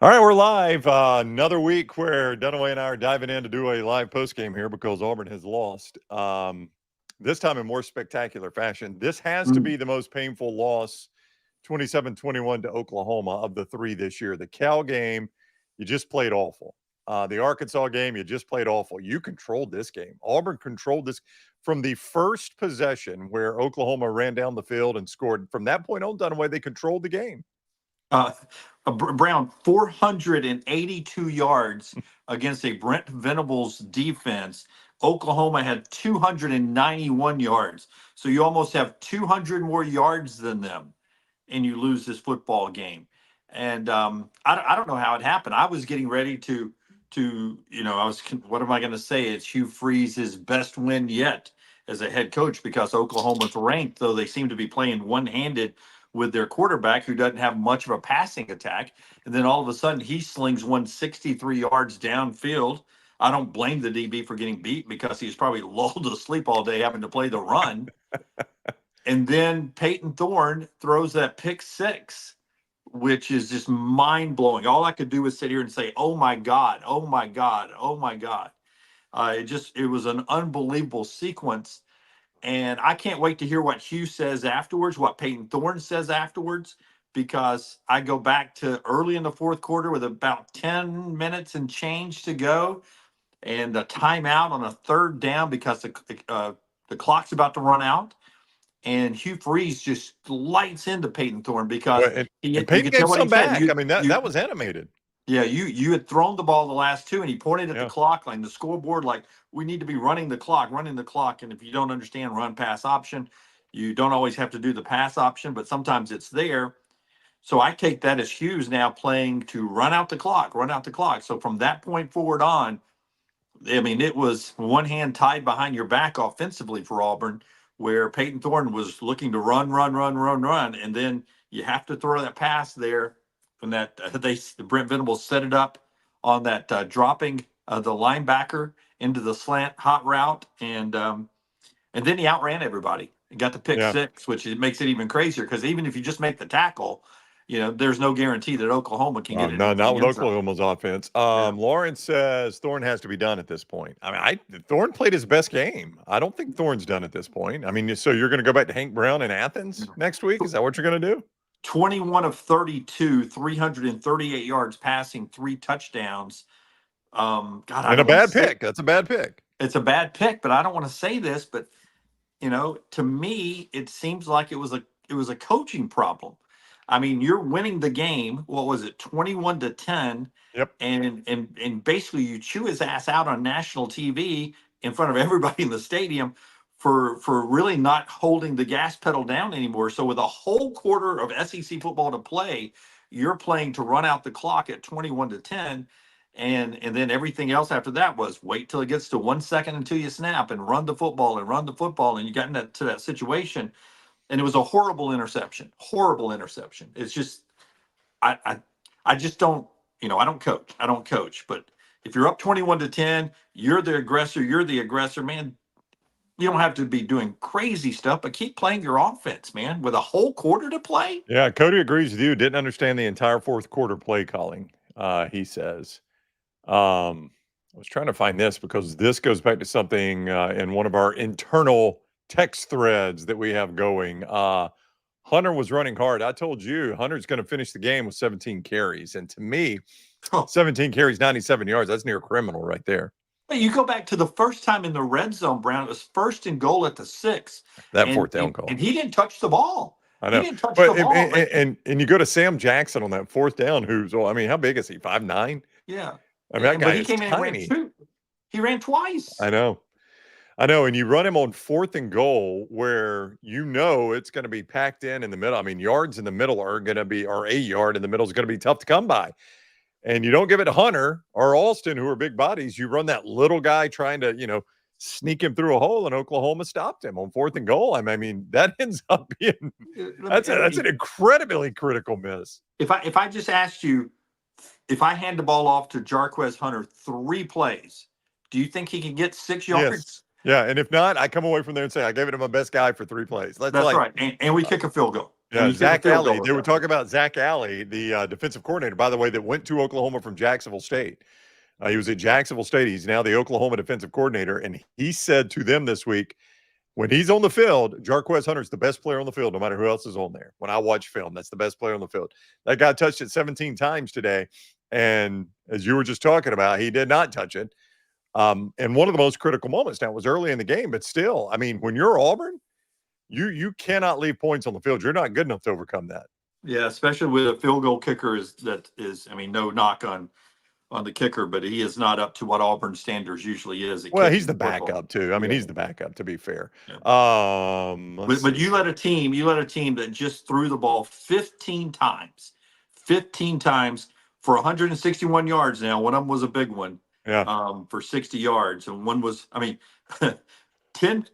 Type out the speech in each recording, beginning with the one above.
All right, we're live. Another week where Dunaway and I are diving in to do a live postgame here because Auburn has lost. This time in more spectacular fashion. This has to be the most painful loss, 27-21 to Oklahoma of the three this year. The Cal game, you just played awful. The Arkansas game, you just played awful. You controlled this game. Auburn controlled this from the first possession where Oklahoma ran down the field and scored. From that point on, Dunaway, they controlled the game. Brown, 482 yards against a Brent Venables defense. Oklahoma had 291 yards. So you almost have 200 more yards than them, and you lose this football game. And I don't know how it happened. I was getting ready what am I going to say? It's Hugh Freeze's best win yet as a head coach because Oklahoma's ranked, though they seem to be playing one-handed with their quarterback who doesn't have much of a passing attack. And then all of a sudden he slings 163 yards downfield. I don't blame the DB for getting beat because he's probably lulled to sleep all day having to play the run. And then Peyton Thorne throws that pick six, which is just mind-blowing. All I could do was sit here and say, oh, my God, oh, my God, oh, my God. It was an unbelievable sequence. And I can't wait to hear what Hugh says afterwards, what Peyton Thorne says afterwards, because I go back to early in the fourth quarter with about 10 minutes and change to go and a timeout on a third down because the clock's about to run out. And Hugh Freeze just lights into Peyton Thorne because Peyton gave some back. That was animated. Yeah, you had thrown the ball the last two, and he pointed at the clock line, the scoreboard, like, we need to be running the clock. And if you don't understand run pass option, you don't always have to do the pass option, but sometimes it's there. So I take that as Hughes now playing to run out the clock. So from that point forward on, it was one hand tied behind your back offensively for Auburn, where Peyton Thorne was looking to run, and then you have to throw that pass there. And that Brent Venables set it up on that dropping the linebacker into the slant hot route, and then he outran everybody and got the pick six, which makes it even crazier because even if you just make the tackle, there's no guarantee that Oklahoma can get it. No, not with Oklahoma's offense. Lawrence says Thorne has to be done at this point. Thorne played his best game. I don't think Thorne's done at this point. So you're going to go back to Hank Brown in Athens next week? Is that what you're going to do? 21 of 32, 338 yards passing, 3 touchdowns. And a bad pick. That's a bad pick. It's a bad pick, but I don't want to say this, but to me, it seems like it was a coaching problem. You're winning the game. What was it, 21-10? Yep. And basically you chew his ass out on national TV in front of everybody in the stadium for really not holding the gas pedal down anymore. So with a whole quarter of SEC football to play, you're playing to run out the clock at 21-10. And then everything else after that was wait till it gets to 1 second until you snap and run the football. And you got into that situation. And it was a horrible interception. It's just, I just don't, I don't coach. But if you're up 21-10, you're the aggressor, man. You don't have to be doing crazy stuff, but keep playing your offense, man, with a whole quarter to play. Yeah, Cody agrees with you. Didn't understand the entire fourth quarter play calling, he says. I was trying to find this because this goes back to something in one of our internal text threads that we have going. Hunter was running hard. I told you Hunter's going to finish the game with 17 carries. And to me, 17 carries, 97 yards, that's near criminal right there. But you go back to the first time in the red zone, Brown, it was 1st and goal at the 6. That fourth down call. And he didn't touch the ball. I know. He didn't touch the ball. And you go to Sam Jackson on that fourth down, how big is he? 5'9"? Yeah. That guy is tiny. He ran twice. I know. And you run him on 4th and goal where it's going to be packed in the middle. Yards in the middle are going to be, or a yard in the middle is going to be tough to come by. And you don't give it to Hunter or Alston, who are big bodies. You run that little guy trying to, sneak him through a hole, and Oklahoma stopped him on 4th and goal. That ends up being that's an incredibly critical miss. If I just asked you, if I hand the ball off to Jarquez Hunter 3 plays, do you think he can get 6 yards? Yes. Yeah, and if not, I come away from there and say I gave it to my best guy for 3 plays. That's right, and we kick a field goal. And Yeah, you kick a Zach field Alley. goal They at were that point. talking about Zach Alley, the defensive coordinator, by the way, that went to Oklahoma from Jacksonville State. He was at Jacksonville State. He's now the Oklahoma defensive coordinator. And he said to them this week, when he's on the field, Jarquez Hunter's the best player on the field, no matter who else is on there. When I watch film, that's the best player on the field. That guy touched it 17 times today. And as you were just talking about, he did not touch it. And one of the most critical moments now was early in the game, but still, I mean, when you're Auburn, you cannot leave points on the field. You're not good enough to overcome that. Yeah, especially with a field goal kicker I mean, no knock on the kicker, but he is not up to what Auburn standards usually is at Well, kicking he's the football. backup too. I mean, Yeah. he's the backup, to be fair. Yeah. Let's But see. you let a team that just threw the ball 15 times for 161 yards. Now, one of them was a big one, Yeah. for 60 yards, and one was, I mean, 10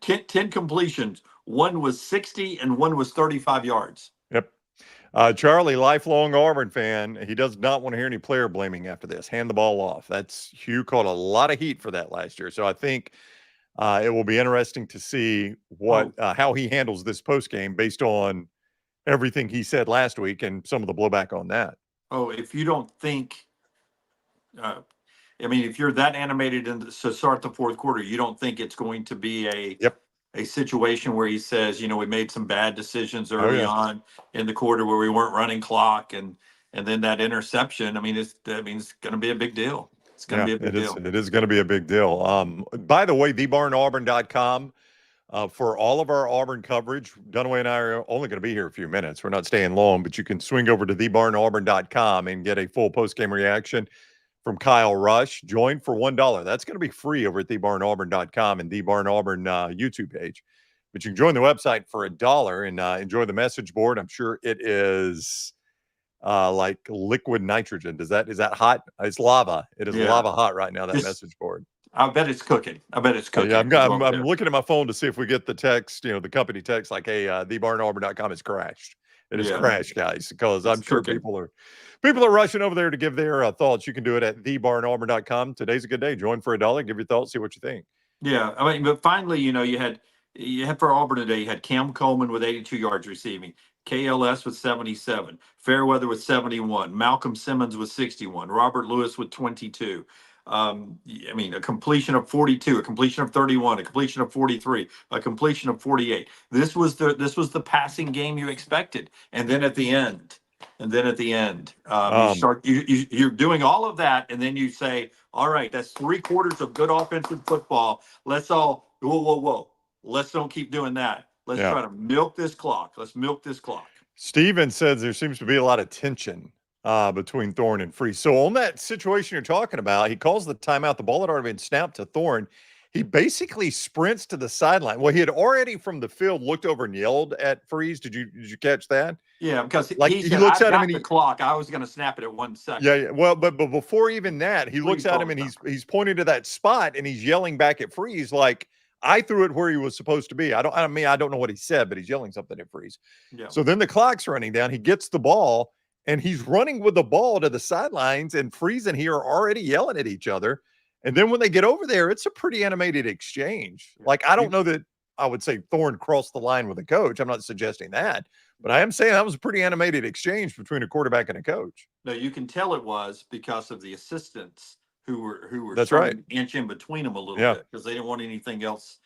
completions. One was 60 and one was 35 yards. Yep. Charlie, lifelong Auburn fan, he does not want to hear any player blaming after this. Hand the ball off. Hugh caught a lot of heat for that last year. So I think it will be interesting to see how he handles this post game based on everything he said last week and some of the blowback on that. Oh, if you don't think, I mean, if you're that animated to start the fourth quarter, you don't think it's going to be a situation where he says, we made some bad decisions early on in the quarter where we weren't running clock, and then that interception. I mean, it's going to be a big deal. It's going to be a big deal. It is going to be a big deal. By the way, thebarnauburn.com for all of our Auburn coverage. Dunaway and I are only going to be here a few minutes. We're not staying long, but you can swing over to thebarnauburn.com and get a full post-game reaction from Kyle Rush. Join for $1. That's going to be free over at thebarnauburn.com and the Barn Auburn YouTube page. But you can join the website for $1 and enjoy the message board. I'm sure it is like liquid nitrogen. Is that hot? It's lava. It is lava hot right now, that message board. I bet it's cooking. Yeah, I'm looking at my phone to see if we get the text, the company text like, hey, thebarnauburn.com has crashed. It has crashed, guys, because I'm sure people are rushing over there to give their thoughts. You can do it at thebarnauburn.com. Today's a good day. Join for $1. Give your thoughts. See what you think. Yeah, I mean, but finally, you had for Auburn today. You had Cam Coleman with 82 yards receiving, KLS with 77, Fairweather with 71, Malcolm Simmons with 61, Robert Lewis with 22. I mean, a completion of 42, a completion of 31, a completion of 43, a completion of 48. This was the passing game you expected, and then at the end, you're doing all of that, and then you say, all right, that's 3/4 of good offensive football. Let's all whoa. Let's don't keep doing that. Let's try to milk this clock. Steven says there seems to be a lot of tension between Thorne and Freeze. So on that situation you're talking about, he calls the timeout. The ball had already been snapped to Thorne. He basically sprints to the sideline. Well, he had already from the field looked over and yelled at Freeze. Did you catch that? Yeah, because he said, looks at him and the clock. I was going to snap it at 1 second. Yeah. Well, but before even that, he looks at him and he's pointing to that spot and he's yelling back at Freeze like, I threw it where he was supposed to be. I don't know what he said, but he's yelling something at Freeze. Yeah. So then the clock's running down. He gets the ball and he's running with the ball to the sidelines, and Freeze and he are already yelling at each other. And then when they get over there, it's a pretty animated exchange. Like, I don't know that I would say Thorne crossed the line with a coach. I'm not suggesting that, but I am saying that was a pretty animated exchange between a quarterback and a coach. No, you can tell it was because of the assistants who were that's right, inch in between them a little bit because they didn't want anything else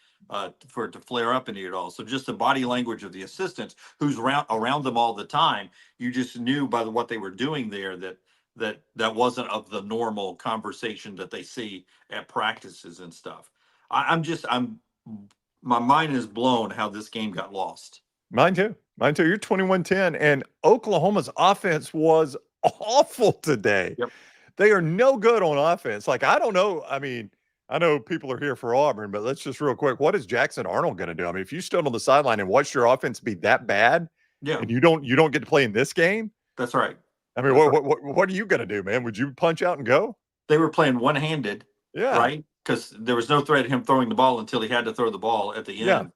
for it to flare up any at all. So just the body language of the assistants who's around them all the time, you just knew by what they were doing there that wasn't of the normal conversation that they see at practices and stuff. My mind is blown how this game got lost. Mine too. You're 21-10, and Oklahoma's offense was awful today. Yep. They are no good on offense. Like, I don't know. I mean, I know people are here for Auburn, but let's just real quick. What is Jackson Arnold going to do? I mean, if you stood on the sideline and watched your offense be that bad, and you don't get to play in this game, that's right. I mean, what are you going to do, man? Would you punch out and go? They were playing one-handed, right? Because there was no threat of him throwing the ball until he had to throw the ball at the end.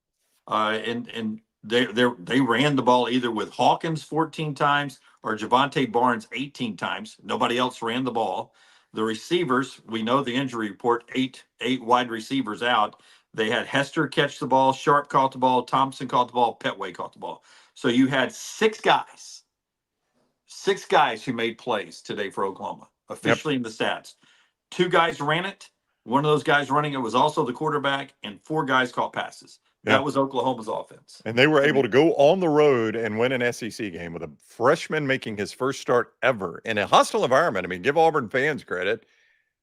And they ran the ball either with Hawkins 14 times or Javante Barnes 18 times. Nobody else ran the ball. The receivers, we know the injury report, eight wide receivers out. They had Hester catch the ball, Sharp caught the ball, Thompson caught the ball, Petway caught the ball. So you had six guys who made plays today for Oklahoma, officially in the stats. 2 guys ran it. One of those guys running it was also the quarterback, and 4 guys caught passes. That was Oklahoma's offense. And they were able to go on the road and win an SEC game with a freshman making his first start ever in a hostile environment. I mean, give Auburn fans credit.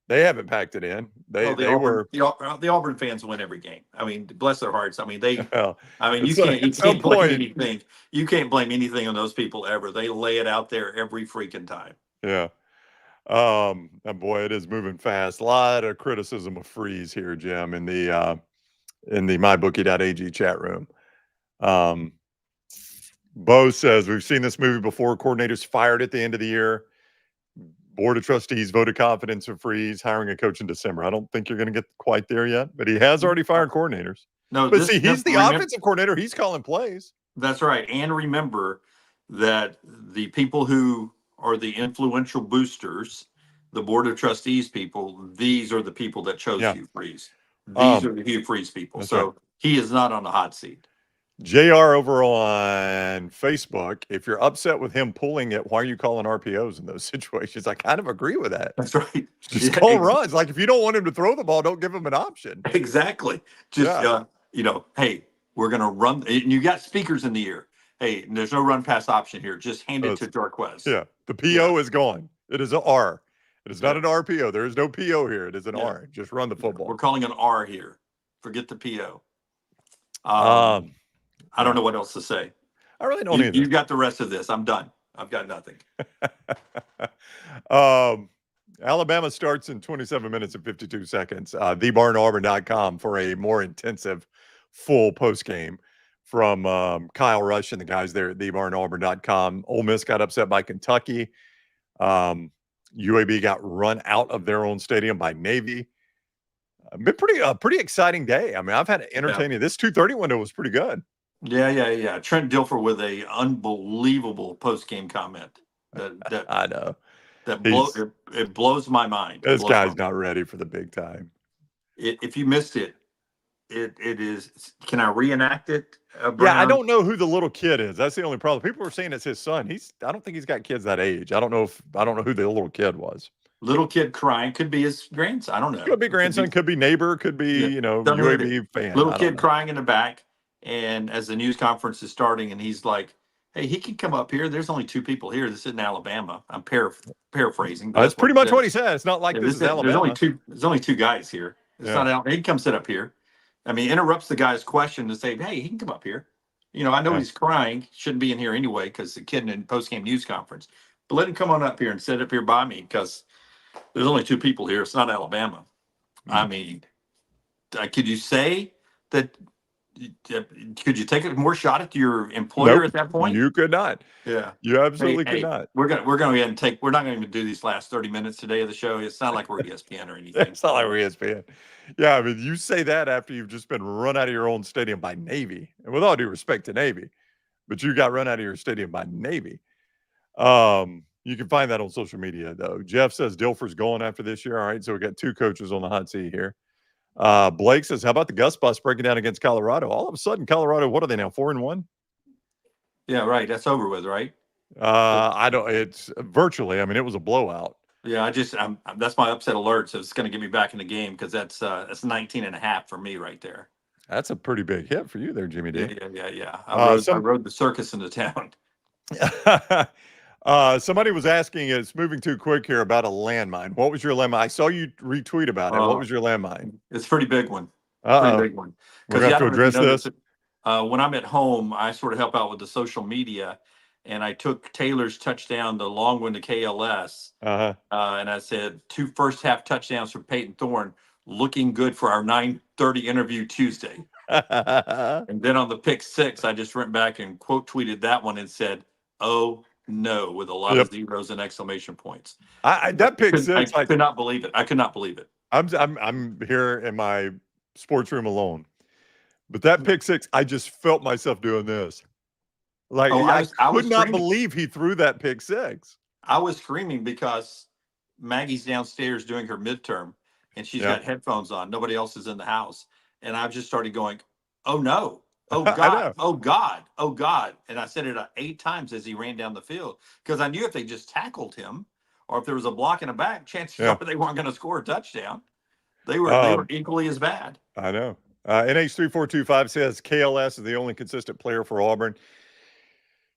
They haven't packed it in. The Auburn fans win every game. I mean, bless their hearts. I mean, you can't blame anything. You can't blame anything on those people ever. They lay it out there every freaking time. Yeah. And boy, it is moving fast. A lot of criticism of Freeze here, Jim, in the mybookie.ag chat room. Bo says, we've seen this movie before. Coordinators fired at the end of the year. Board of Trustees voted confidence in Freeze, hiring a coach in December. I don't think you're going to get quite there yet, but he has already fired coordinators. No, but he's the offensive coordinator. He's calling plays. That's right. And remember that the people who are the influential boosters, the Board of Trustees people, these are the people that chose Hugh Freeze. These are the Hugh Freeze people. So he is not on the hot seat. JR over on Facebook, if you're upset with him pulling it, why are you calling RPOs in those situations? I kind of agree with that. That's right. Just call runs. Like, if you don't want him to throw the ball, don't give him an option. Exactly. Just, hey, we're going to run. And you got speakers in the ear. Hey, there's no run pass option here. Just hand it to Jarquez. Yeah. The PO is gone. It is an R. It is not an RPO. There is no PO here. It is an R. Just run the football. We're calling an R here. Forget the PO. I don't know what else to say. I really don't either. You've got the rest of this. I'm done. I've got nothing. Alabama starts in 27 minutes and 52 seconds. TheBarnAuburn.com for a more intensive full post game from Kyle Rush and the guys there at TheBarnAuburn.com. Ole Miss got upset by Kentucky. UAB got run out of their own stadium by Navy. Been pretty exciting day. I mean, I've had entertaining. This 2:30 window was pretty good. Yeah. Trent Dilfer with a unbelievable post-game comment. That I know. It blows my mind. This guy's not ready for the big time. If you missed it, it is. Can I reenact it? Yeah, I don't know who the little kid is. That's the only problem. People were saying it's his son. I don't think he's got kids that age. I don't know who the little kid was. Little kid crying could be his grandson. I don't know. Could be grandson. Could be neighbor. Could be UAB fan. Little kid crying in the back. And as the news conference is starting, and he's like, "Hey, he can come up here. There's only 2 people here. This isn't Alabama." I'm paraphrasing. That's pretty much what he said. It's not like this is Alabama. There's only 2 guys here. It's not Alabama. He can come sit up here. I mean, interrupts the guy's question to say, "Hey, he can come up here." I know he's crying. Shouldn't be in here anyway because the kid in post-game news conference. But let him come on up here and sit up here by me because there's only 2 people here. It's not Alabama. Mm-hmm. I mean, could you say that? Could you take a more shot at your employer at that point? You could not. Yeah, you absolutely could not. We're going to go ahead and take. We're not going to do these last 30 minutes today of the show. It's not like we're ESPN or anything. It's not like we're ESPN. Yeah, I mean, you say that after you've just been run out of your own stadium by Navy, and with all due respect to Navy, but you got run out of your stadium by Navy. You can find that on social media, though. Jeff says Dilfer's going after this year. All right, so we got 2 coaches on the hot seat here. Blake says, how about the Gus Bus breaking down against Colorado? All of a sudden, Colorado, what are they now, 4-1? Yeah, right. That's over with, right? I don't. It's virtually. I mean, it was a blowout. Yeah, that's my upset alert. So it's going to get me back in the game because that's 19.5 for me right there. That's a pretty big hit for you there, Jimmy D. Yeah. I rode the circus into town. Somebody was asking, it's moving too quick here, about a landmine. What was your landmine? I saw you retweet about it. What was your landmine? It's a pretty big one. Pretty big one. We're going to have to address this. When I'm at home, I sort of help out with the social media, and I took Taylor's touchdown, the long one to KLS, and I said 2 first-half touchdowns for Peyton Thorne, looking good for our 9:30 interview Tuesday. And then on the pick 6, I just went back and quote tweeted that one and said, "Oh, no," with a lot of zeros and exclamation points. That pick 6, I could not believe it. I could not believe it. I'm here in my sports room alone, but that pick 6, I just felt myself doing this. Like, I could not believe he threw that pick 6. I was screaming because Maggie's downstairs doing her midterm, and she's got headphones on. Nobody else is in the house, and I've just started going, "Oh no!" Oh I God, know. oh God, oh God. And I said it 8 times as he ran down the field because I knew if they just tackled him or if there was a block in the back, chances Yeah. are they weren't going to score a touchdown. They were Um, equally as bad. I know. NH3425 says KLS is the only consistent player for Auburn.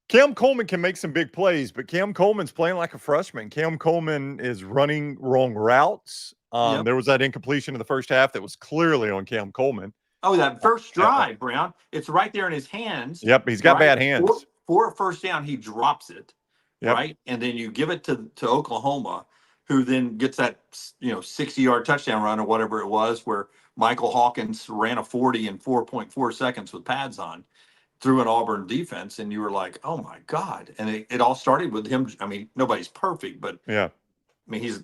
Cam Coleman can make some big plays, but Cam Coleman's playing like a freshman. Cam Coleman is running wrong routes. Yep. There was that incompletion in the first half that was clearly on Cam Coleman. Oh, that first Uh, drive, Brown. It's right there in his hands. yep, he's got Right bad hands. for a first down, he drops it. Yep. Right, and then you give it to Oklahoma, who then gets that 60-yard touchdown run or whatever it was, where Michael Hawkins ran a 40 in 4.4 seconds with pads on through an Auburn defense, and you were like, oh my God. And it all started with him. I mean, nobody's perfect, but Yeah. I mean, he's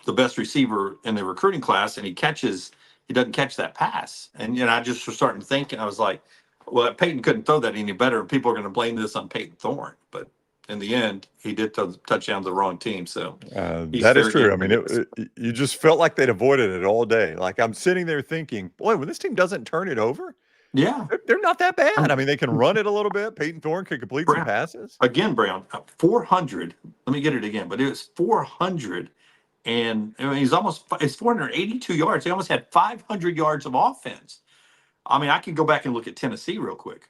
the best receiver in the recruiting class, and he doesn't catch that pass. And I just was starting to think, I was like, well, Peyton couldn't throw that any better. People are going to blame this on Peyton Thorne, but in the end, he did throw the touchdown to the wrong team. So he's That is fair true. game, I I mean, guess. you just felt like they'd avoided it all day. Like I'm sitting there thinking, boy, when this team doesn't turn it over, Yeah. they're not that bad. I Um, mean, they can run it a little bit. Peyton Thorne could complete some Brown, passes. Brown, 400. Let me get it again, but it was 400. And I mean, it's 482 yards. They almost had 500 yards of offense. I mean, I could go back and look at Tennessee real quick.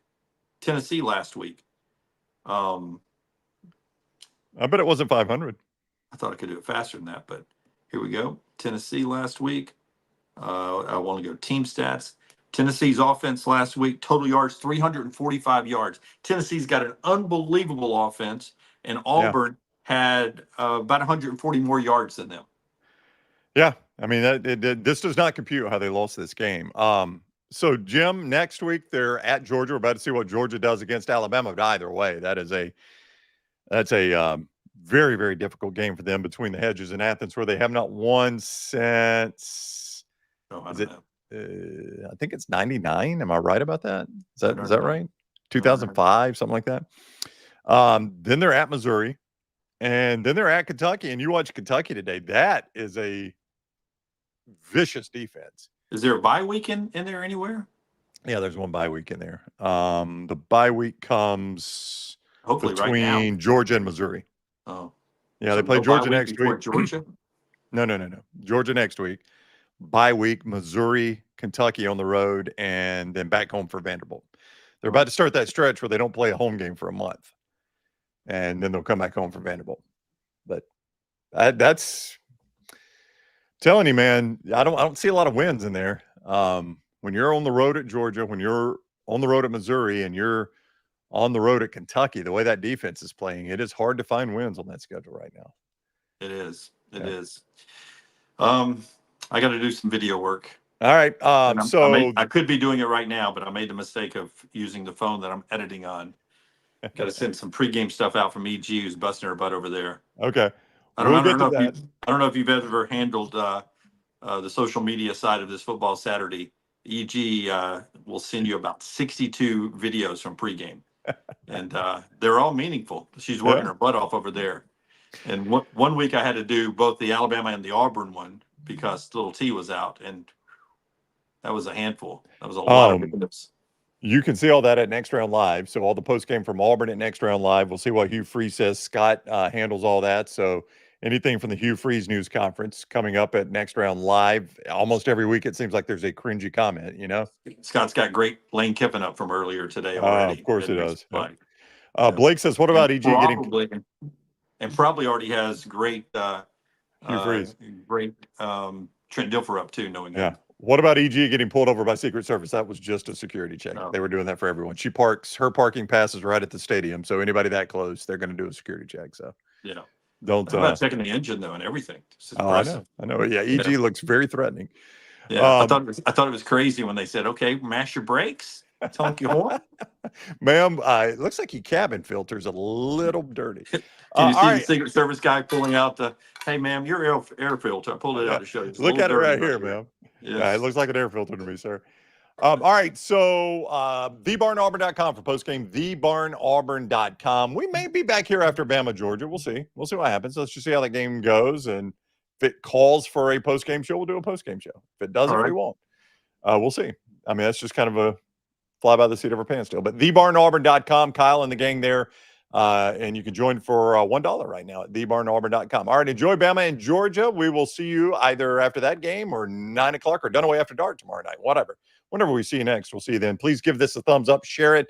Tennessee last week. I I bet it wasn't 500. thought I could do it faster than that, but here we go. Tennessee last week. I want to go team stats. Tennessee's offense last week, total yards, 345 yards. Tennessee's got an unbelievable offense, and Yeah. Auburn had about 140 more yards than them. Yeah. I mean, this does not compute how they lost this game. So Jim, next week they're at Georgia. We're about to see what Georgia does against Alabama. But either way, that's a very, very difficult game for them between the hedges and Athens, where they have not won since. Oh, I Is don't it? know. I think it's 99. Am I right about that? Is I that don't know. right? 2005, something like that. Then they're at Missouri, and then they're at Kentucky. And you watch Kentucky today. That is a vicious defense. Is there a bye week in there anywhere? Yeah, there's one bye week in there. The bye week comes Hopefully right now. between Georgia and Missouri. Oh, Yeah, so they play no bye Georgia week next before week. Georgia. No. Georgia next week. Bye week, Missouri, Kentucky on the road, and then back home for Vanderbilt. They're about to start that stretch where they don't play a home game for a month, and then they'll come back home for Vanderbilt. But that's telling you, man. I don't see a lot of wins in there. When you're on the road at Georgia, when you're on the road at Missouri, and you're on the road at Kentucky, the way that defense is playing, it is hard to find wins on that schedule right now. It is. It Yeah. is. I got to do some video work. All right. I could be doing it right now, but I made the mistake of using the phone that I'm editing on. Got to send some pregame stuff out from EG, who's busting her butt over there. Okay. I don't know if you've ever handled the social media side of this football Saturday. EG will send you about 62 videos from pregame, and they're all meaningful. She's working her butt off over there. And one week I had to do both the Alabama and the Auburn one because little T was out, and that was a handful. That was a lot of videos. You can see all that at Next Round Live. So all the post game from Auburn at Next Round Live. We'll see what Hugh Freeze says. Scott handles all that. So anything from the Hugh Freeze news conference coming up at Next Round Live. Almost every week it seems like there's a cringy comment, Scott's got great Lane Kiffin up from earlier today already. Of course it does. Yep. Blake says, what about EG getting... And probably already has great Hugh Freeze. Great Trent Dilfer up too, knowing Yeah. that. What about EG getting pulled over by Secret Service? That was just a security check. Oh. They were doing that for everyone. Her parking passes right at the stadium. So anybody that close, they're going to do a security check. So yeah. Don't How about checking the engine though and everything? I know. Yeah, EG looks very threatening. Yeah, I thought it was crazy when they said, "Okay, mash your brakes, honk your horn." Ma'am, it looks like your cabin filter's a little dirty. Can you see the Secret Service guy pulling out the? Hey, ma'am, your air filter. I pulled it out to show you. Look at it right here, ma'am. Yes. Yeah, it looks like an air filter to me, sir. All right, so thebarnauburn.com for postgame, thebarnauburn.com. We may be back here after Bama, Georgia. We'll see. We'll see what happens. Let's just see how that game goes. And if it calls for a postgame show, we'll do a postgame show. If it doesn't, we won't. We'll see. I mean, that's just kind of a fly by the seat of our pants still. But thebarnauburn.com, Kyle and the gang there. And you can join for $1 right now at thebarnauburn.com. All right, enjoy Bama and Georgia. We will see you either after that game or 9 o'clock or Dunaway after dark tomorrow night, whatever. Whenever we see you next, we'll see you then. Please give this a thumbs up, share it.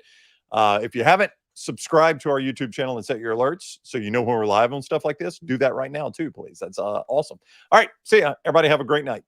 If you haven't subscribed to our YouTube channel and set your alerts so you know when we're live on stuff like this, do that right now too, please. That's awesome. All right, see ya. Everybody have a great night.